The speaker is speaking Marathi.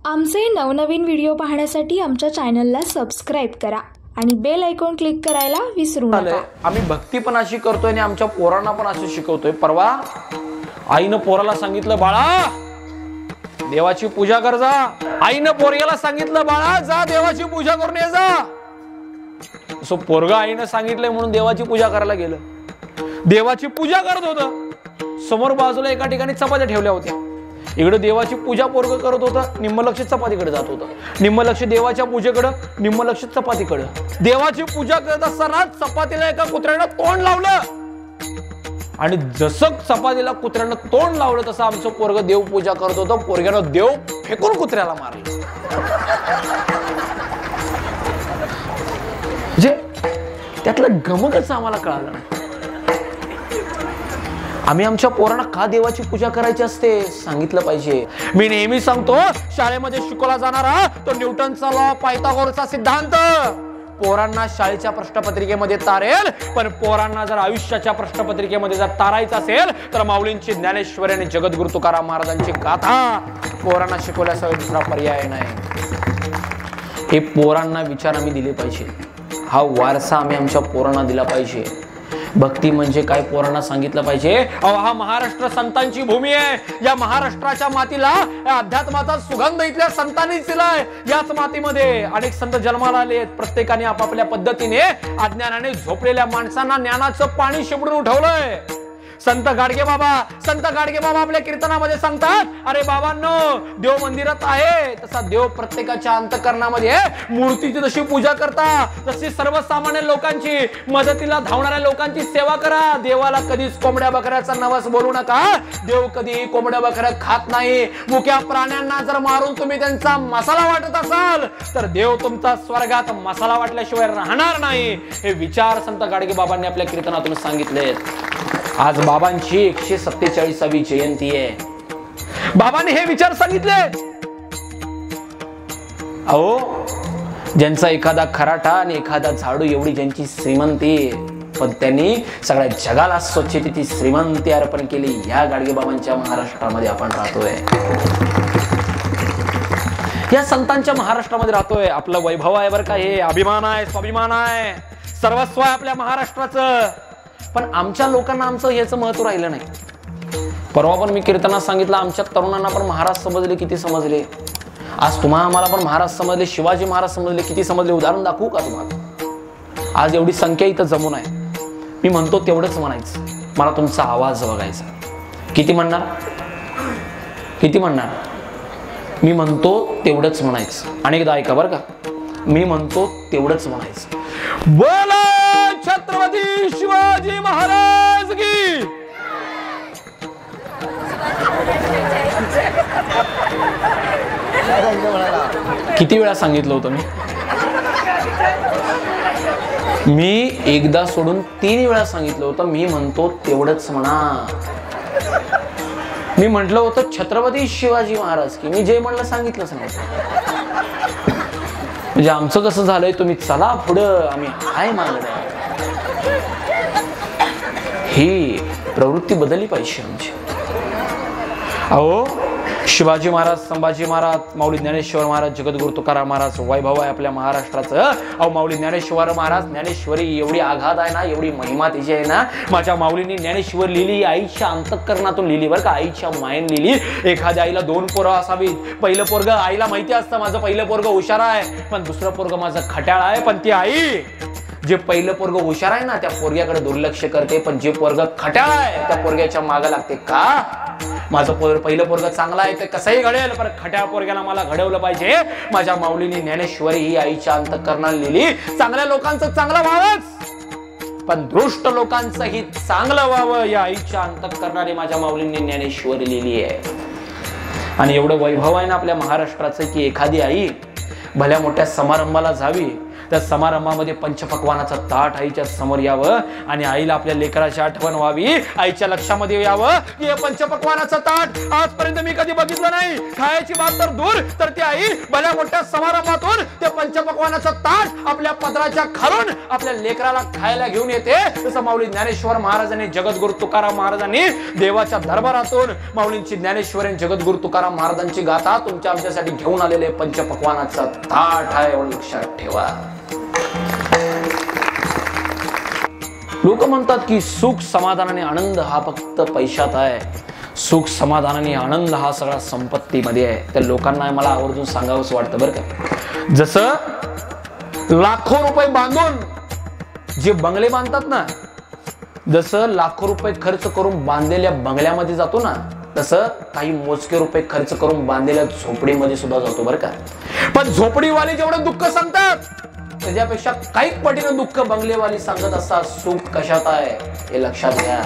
आमचे नवनवीन व्हिडिओ पाहण्यासाठी आमच्या चॅनलला सबस्क्राइब करा आणि बेल आयकॉन क्लिक करायला विसरू नका। आम्ही भक्ती पण अशी करतोय आणि आमच्या पोरांना पण असं शिकवतोय। परवा आईनं पोराला सांगितलं, बाळा देवाची पूजा कर जा। आईनं पोरग्याला सांगितलं, बाळा जा देवाची पूजा करून ये जा। सो पोरगा आईनं सांगितलंय म्हणून देवाची पूजा करायला गेलं। देवाची पूजा करत होतं, समोर बाजूला एका ठिकाणी चपात्या ठेवल्या होत्या। इकडे देवाची पूजा पोरग करत होतं, निम्म लक्ष चपातीकडे जात होतं। निम्म लक्ष देवाच्या पूजेकडे, निम्म लक्ष चपातीकडे। देवाची पूजा करत असताना चपातीला एका कुत्र्यानं तोंड लावलं आणि जसं चपातीला कुत्र्यानं तोंड लावलं तसं आमचं पोरग देव पूजा करत होतं। पोरग्यानं देव फेकून कुत्र्याला मारलं। म्हणजे त्यातलं गमकच आम्हाला कळालं नाही। आम्ही आमच्या पोरांना का देवाची पूजा करायची असते सांगितलं पाहिजे। मी नेहमी सांगतो, शाळेमध्ये शिकवला जाणारा तो न्यूटनचा लॉ, पायथागोरसचा सिद्धांत पोरांना शाळेच्या प्रश्नपत्रिकेमध्ये तारेल, पण पोरांना जर आयुष्याच्या प्रश्नपत्रिकेमध्ये जर तारायचं असेल तर माऊलींची ज्ञानेश्वरी आणि जगद्गुरु तुकाराम महाराजांची गाथा पोरांना शिकवल्याशिवाय दुसरा पर्याय नाही। हे पोरांना विचार आम्ही दिले पाहिजे, हा वारसा आम्ही आमच्या पोरांना दिला पाहिजे। भक्ती म्हणजे काय पोरांना सांगितलं पाहिजे। हा महाराष्ट्र संतांची भूमी आहे। या महाराष्ट्राच्या मातीला अध्यात्माचा सुगंध इथल्या संतांनी दिलाय। याच मातीमध्ये अनेक संत जन्माला आले, प्रत्येकाने आपापल्या पद्धतीने अज्ञानाने झोपलेल्या माणसांना ज्ञानाचं पाणी शिपडून उठवलंय। संत गाडगे बाबा आपल्या कीर्तनामध्ये सांगतात, अरे बाबांनो, देव मंदिरात आहे तसा देव प्रत्येकाच्या अंतःकरणामध्ये मूर्तीची जशी पूजा करता तशी सर्वसामान्य लोकांची, मदतीला धावणाऱ्या लोकांची सेवा करा। देवाला कधीच कोंबड्या बकऱ्याचा नवस बोलू नका। देव कधी कोंबड्या बकऱ्या खात नाही। मुक्या प्राण्यांना जर मारून तुम्ही त्यांचा मसाला वाटत असाल तर देव तुमचा स्वर्गात मसाला वाटल्याशिवाय राहणार नाही। हे विचार संत गाडगे बाबांनी आपल्या कीर्तनातून सांगितले। आज बाबांची 147वी जयंती आहे। बाबांनी हे विचार सांगितले। अहो, ज्यांचा एखादा खराटा आणि एखादा झाडू एवढी ज्यांची श्रीमंती, पण त्यांनी सगळ्या जगाला स्वच्छतेची श्रीमंती अर्पण केली। या गाडगे बाबांच्या महाराष्ट्रामध्ये आपण राहतोय, या संतांच्या महाराष्ट्रामध्ये राहतोय। आपलं वैभव आहे बरं का, हे अभिमान आहे, स्वाभिमान आहे, सर्वस्व आहे आपल्या महाराष्ट्राचं। पण आमच्या लोकांना आमचं याचं महत्व राहिलं नाही। परवा पण मी कीर्तनात सांगितलं, आमच्या तरुणांना पण महाराज समजले, किती समजले। आज तुम्हाला आम्हाला पण महाराज समजले, शिवाजी महाराज समजले, किती समजले। उदाहरण दाखवू का तुम्हाला? आज एवढी संख्या इथं जमून आहे। मी म्हणतो तेवढंच म्हणायचं, मला तुमचा आवाज बघायचा। किती म्हणणार? किती म्हणणार? मी म्हणतो तेवढंच म्हणायचं। अनेकदा ऐका बरं का, मी म्हणतो तेवढंच म्हणायचं। बोला छत्रपती शिवाजी महाराज की। किती वेळा सांगितलं होतं मी एकदा सोडून 3 वेळा सांगितलं होतं, मी म्हणतो तेवढंच म्हणा। मी म्हटलं होतं छत्रपती शिवाजी महाराज की, मी जे म्हणलं सांगितलंच नव्हतं। म्हणजे आमचं कसं झालंय, तुम्ही चला पुढं, आम्ही हाय मागणं, ही प्रवृत्ती बदलली पाहिजे आमची। अहो, शिवाजी महाराज, संभाजी महाराज, माऊली ज्ञानेश्वर महाराज, जगद्गुरु तुकाराम महाराज वैभव आहे आपल्या महाराष्ट्राचं। अहो, माऊली ज्ञानेश्वर महाराज, ज्ञानेश्वरी एवढी आघात आहे ना, एवढी महिमा तिची आहे ना। माझ्या माऊलींनी ज्ञानेश्वर लिहिली, आईच्या अंतःकरणातून लिहिली बरं का, आईच्या मायेने लिहिली। एखाद्या आईला 2 पोरं असावीत। पहिलं पोरग आईला माहिती असतं माझं पहिलं पोरग हुशार आहे, पण दुसरं पोरग माझं खट्याळ आहे। पण ती आई जे पहिलं पोरग हुशार आहे ना, त्या पोरग्याकडे दुर्लक्ष करते, पण जे पोरग खट्याळ आहे त्या पोरग्याच्या मागे लागते। का? माझं पहिलं पोरग चांगला आहे ते कसंही घडेल, पण खट्याळ पोरग्याला मला घडवलं पाहिजे। माझ्या माऊलींनी ज्ञानेश्वरी ही आईच्या अंतःकरणात लिहिली। चांगल्या लोकांचं चांगलं व्हावंच, पण दुष्ट लोकांचंही चांगलं व्हावं या आईच्या अंतःकरणाने माझ्या माऊलींनी ज्ञानेश्वरी लिहिली आहे। आणि एवढं वैभव आहे ना आपल्या महाराष्ट्राचं की एखादी आई भल्या मोठ्या समारंभाला जावी त्या समारंभामध्ये पंचपक्वानाचं ताट आईच्या समोर यावं आणि आईला आपल्या लेकराची आठवण व्हावी, आईच्या लक्षामध्ये यावं की हे पंचपक्वानाचं ताट आजपर्यंत मी कधी बघितलं नाही. खायची बात तर दूर, तर ती आई भल्या मोठ्या समारंभातून ते पंचपक्वानाचं ताट आपल्या पदराच्या खालून आपल्या लेकराला खायला घेऊन येते. तसं माऊली ज्ञानेश्वर महाराजांनी, जगद्गुरु तुकाराम महाराजांनी देवाच्या दरबारातून माऊलींची ज्ञानेश्वरी जगद्गुरु तुकाराम महाराजांची गाथा तुमच्या आमच्यासाठी घेऊन आलेले पंचपक्वानाचं ताट आहे, एवढं लक्षात ठेवा. लोक म्हणतात की सुख समाधान आणि आनंद हा फक्त पैशात आहे, सुख समाधान आणि आनंद हा सगळा संपत्तीमध्ये आहे. त्या लोकांना मला आवर्जून सांगावंच वाटतं बरं का. जसं लाखो रुपये बांधून जे बंगले बांधतात ना, जसं लाखो रुपये खर्च करून बांधलेल्या बंगल्यामध्ये जातो ना, तसं काही मोजके रुपये खर्च करून बांधलेल्या झोपडीमध्ये सुद्धा जातो बरं का. पण झोपडीवाले जेवढं दुःख सांगतात त्याच्यापेक्षा काही पटीनं दुःख बंगलेवाली सांगत असतात. सुख कशात आहे हे लक्षात घ्या.